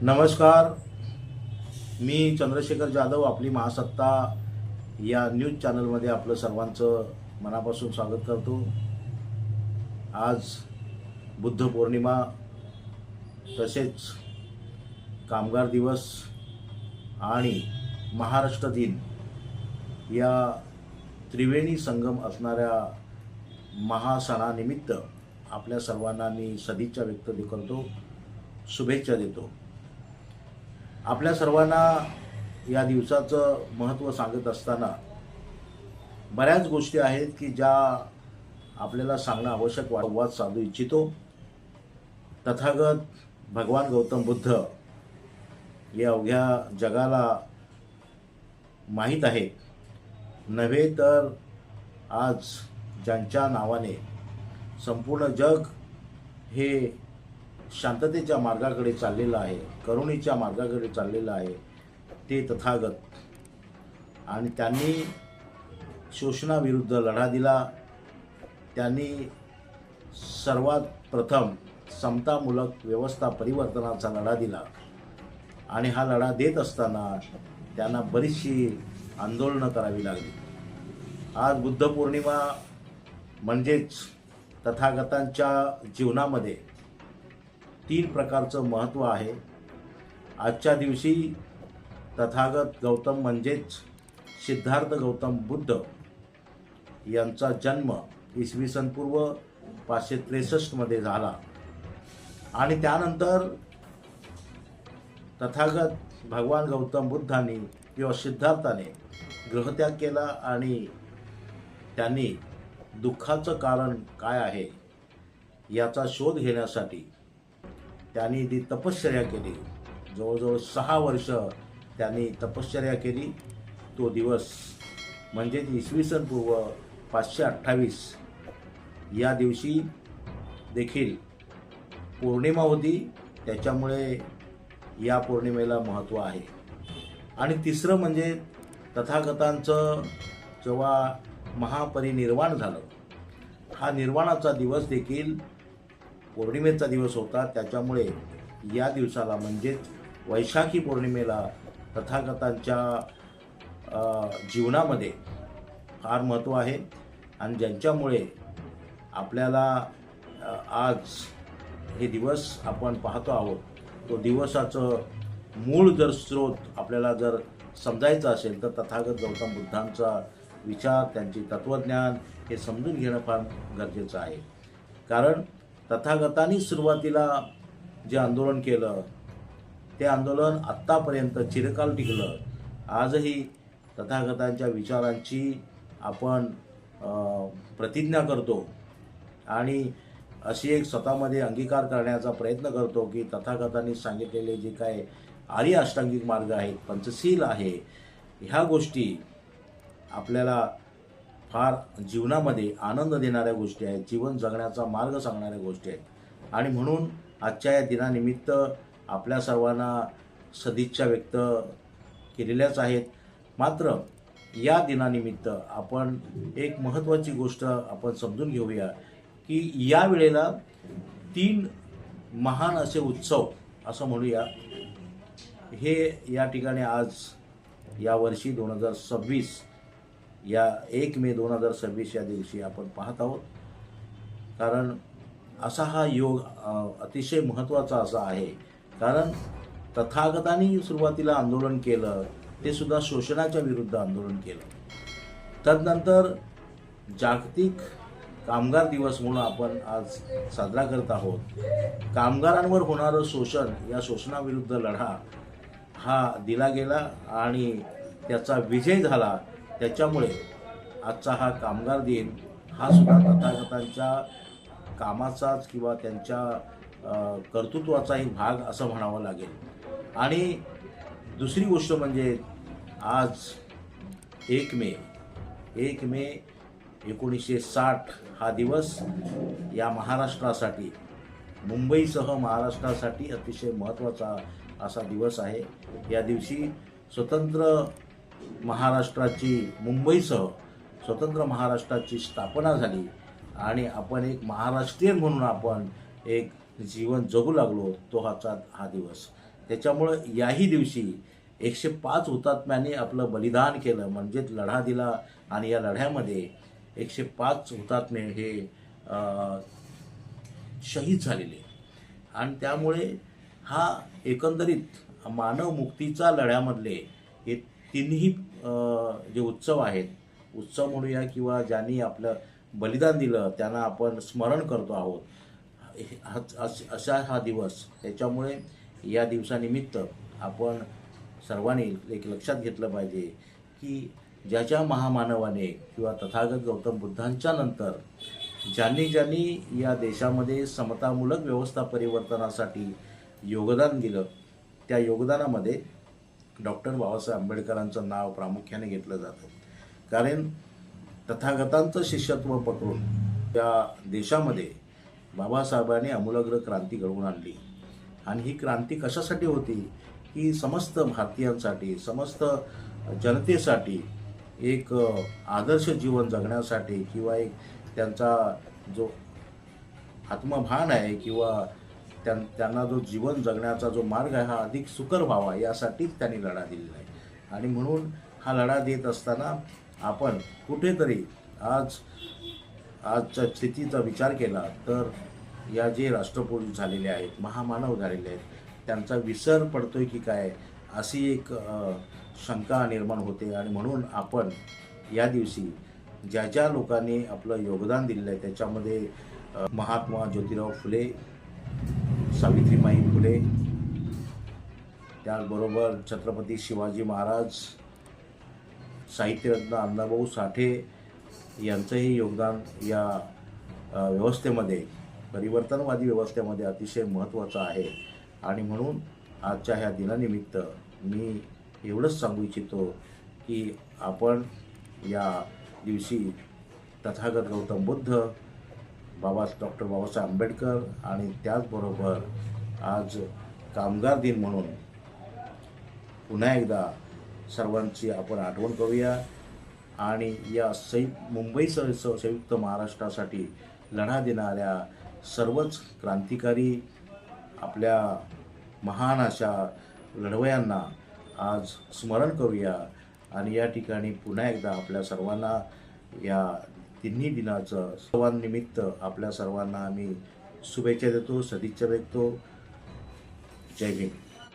नमस्कार. मी चंद्रशेखर जाधव, आपली महासत्ता या न्यूज चॅनलमध्ये आपलं सर्वांचं मनापासून स्वागत करतो. आज बुद्ध पौर्णिमा तसेच कामगार दिवस आणि महाराष्ट्र दिन या त्रिवेणी संगम असणाऱ्या महासणानिमित्त आपल्या सर्वांना मी सदिच्छा व्यक्त करतो, शुभेच्छा देतो. आपल्या सर्वांना या दिवसाचं महत्त्व सांगत असताना बऱ्याच गोष्टी आहेत की ज्या आपल्याला सांगणं आवश्यक संवाद साधू इच्छितो. तथागत भगवान गौतम बुद्ध या अवघ्या जगाला माहीत आहे, नव्हे तर आज ज्यांच्या नावाने संपूर्ण जग हे शांततेच्या मार्गाकडे चाललेलं आहे, करुणेच्या मार्गाकडे चाललेलं आहे, ते तथागत. आणि त्यांनी शोषणाविरुद्ध लढा दिला. त्यांनी सर्वात प्रथम समतामूलक व्यवस्था परिवर्तनाचा लढा दिला आणि हा लढा देत असताना त्यांना बरीचशी आंदोलनं करावी लागली. आज बुद्ध पौर्णिमा म्हणजेच तथागतांच्या जीवनामध्ये 3 प्रकारचं महत्त्व आहे. आजच्या दिवशी तथागत गौतम म्हणजेच सिद्धार्थ गौतम बुद्ध यांचा जन्म इसवी सन पूर्व 563 झाला आणि त्यानंतर तथागत भगवान गौतम बुद्धांनी किंवा सिद्धार्थाने गृहत्याग केला आणि त्यांनी दुःखाचं कारण काय आहे याचा शोध घेण्यासाठी त्यांनी ती तपश्चर्या केली. जवळजवळ 6 वर्ष त्यांनी तपश्चर्या केली. तो दिवस म्हणजे इसवी सन पूर्व 528 या दिवशी देखील पौर्णिमा होती, त्याच्यामुळे या पौर्णिमेला महत्त्व आहे. आणि तिसरं म्हणजे तथागतांचं जेव्हा महापरिनिर्वाण झालं, हा निर्वाणाचा दिवस देखील पौर्णिमेचा दिवस होता. त्याच्यामुळे या दिवसाला म्हणजेच वैशाखी पौर्णिमेला तथागतांच्या जीवनामध्ये फार महत्त्व आहे आणि ज्यांच्यामुळे आपल्याला आज हे दिवस आपण पाहतो आहोत. तो दिवसाचं मूळ जर स्रोत आपल्याला जर समजायचं असेल तर तथागत गौतम बुद्धांचा विचार, त्यांचे तत्त्वज्ञान हे समजून घेणं फार गरजेचं आहे. कारण तथागतांनी सुरुवातीला जे आंदोलन केलं ते आंदोलन आत्तापर्यंत चिरकाल टिकलं. आजही तथागतांच्या विचारांची आपण प्रतिज्ञा करतो आणि अशी एक स्वतःमध्ये अंगीकार करण्याचा प्रयत्न करतो की तथागतांनी सांगितलेले जे काय आर्य अष्टांगिक मार्ग आहेत, पंचशील आहे, ह्या गोष्टी आपल्याला फार जीवनामध्ये आनंद देणाऱ्या गोष्टी आहेत, जीवन जगण्याचा मार्ग सांगणाऱ्या गोष्टी आहेत. आणि म्हणून आजच्या या दिनानिमित्त आपल्या सर्वांना सदिच्छा व्यक्त केलेल्याच आहेत. मात्र या दिनानिमित्त आपण एक महत्त्वाची गोष्ट आपण समजून घेऊया की या वेळेला 3 महान असे उत्सव असं म्हणूया, हे या ठिकाणी आज यावर्षी 2026 या 1 मे 2026 या दिवशी आपण पाहत आहोत. कारण असा हा योग अतिशय महत्त्वाचा असा आहे. कारण तथागतांनी सुरुवातीला आंदोलन केलं, ते सुद्धा शोषणाच्या विरुद्ध आंदोलन केलं. तदनंतर जागतिक कामगार दिवस म्हणून आपण आज साजरा करत आहोत. कामगारांवर होणारं शोषण, या शोषणाविरुद्ध लढा हा दिला गेला आणि त्याचा विजय झाला. त्याच्यामुळे आजचा हा कामगार दिन हा सुद्धा तथागतांच्या कामाचाच किंवा त्यांच्या कर्तृत्वाचाही भाग असं म्हणावं लागेल. आणि दुसरी गोष्ट म्हणजे आज 1 मे 1960 हा दिवस या महाराष्ट्रासाठी, मुंबईसह महाराष्ट्रासाठी अतिशय महत्त्वाचा असा दिवस आहे. या दिवशी स्वतंत्र महाराष्ट्राची, मुंबईसह स्वतंत्र महाराष्ट्राची स्थापना झाली आणि आपण एक महाराष्ट्रीयन म्हणून आपण एक जीवन जगू लागलो, तो हा दिवस. त्याच्यामुळं याही दिवशी 105 हुतात्म्यांनी आपलं बलिदान केलं, म्हणजेच लढा दिला आणि या लढ्यामध्ये 105 हुतात्मे हे शहीद झालेले आणि त्यामुळे हा एकंदरीत मानव मुक्तीचा लढ्यामधले हे तिन्ही जे उत्सव आहेत, उत्सव म्हणूया किंवा ज्यांनी आपलं बलिदान दिलं त्यांना आपण स्मरण करतो आहोत, असा हा दिवस. त्याच्यामुळे या दिवसानिमित्त आपण सर्वांनी एक लक्षात घेतलं पाहिजे की ज्या महामानवाने किंवा तथागत गौतम बुद्धांच्या नंतर ज्यांनी या देशामध्ये समतामूलक व्यवस्था परिवर्तनासाठी योगदान दिलं, त्या योगदानामध्ये डॉक्टर बाबासाहेब आंबेडकरांचं नाव प्रामुख्याने घेतलं जातं. कारण तथागतांचं शिष्यत्व पकडून त्या देशामध्ये बाबासाहेबांनी आमूलाग्र क्रांती घडवून आणली आणि ही क्रांती कशासाठी होती की समस्त भारतीयांसाठी, समस्त जनतेसाठी एक आदर्श जीवन जगण्यासाठी किंवा एक त्यांचा जो आत्मभान आहे किंवा त्यांना जो जीवन जगण्याचा जो मार्ग आहे हा अधिक सुकर व्हावा यासाठीच त्यांनी लढा दिलेला आहे. आणि म्हणून हा लढा देत असताना आपण कुठेतरी आजच्या स्थितीचा विचार केला तर या जे राष्ट्रपुरुष झालेले आहेत, महामानव झालेले आहेत, त्यांचा विसर पडतोय की काय अशी एक शंका निर्माण होते. आणि म्हणून आपण या दिवशी ज्या लोकांनी आपलं योगदान दिलेलं आहे त्याच्यामध्ये महात्मा ज्योतिराव फुले, सावित्रीबाई फुले, त्याचबरोबर छत्रपती शिवाजी महाराज, साहित्यरत्न अण्णाभाऊ साठे यांचंही योगदान या व्यवस्थेमध्ये, परिवर्तनवादी व्यवस्थेमध्ये अतिशय महत्त्वाचं आहे. आणि म्हणून आजच्या ह्या दिनानिमित्त मी एवढंच सांगू इच्छितो की आपण या दिवशी तथागत गौतम बुद्ध, डॉक्टर बाबासाहेब आंबेडकर आणि त्याचबरोबर आज कामगार दिन म्हणून पुन्हा एकदा सर्वांची आपण आठवण करूया आणि या मुंबईसह संयुक्त महाराष्ट्रासाठी लढा देणाऱ्या सर्वच क्रांतिकारी आपल्या महान अशा लढवयांना आज स्मरण करूया. आणि या ठिकाणी पुन्हा एकदा आपल्या सर्वांना या तिन्ही दिनाचं सर्वांनिमित्त आपल्या सर्वांना आम्ही शुभेच्छा देतो, सदिच्छा व्यक्तो. जय भीम.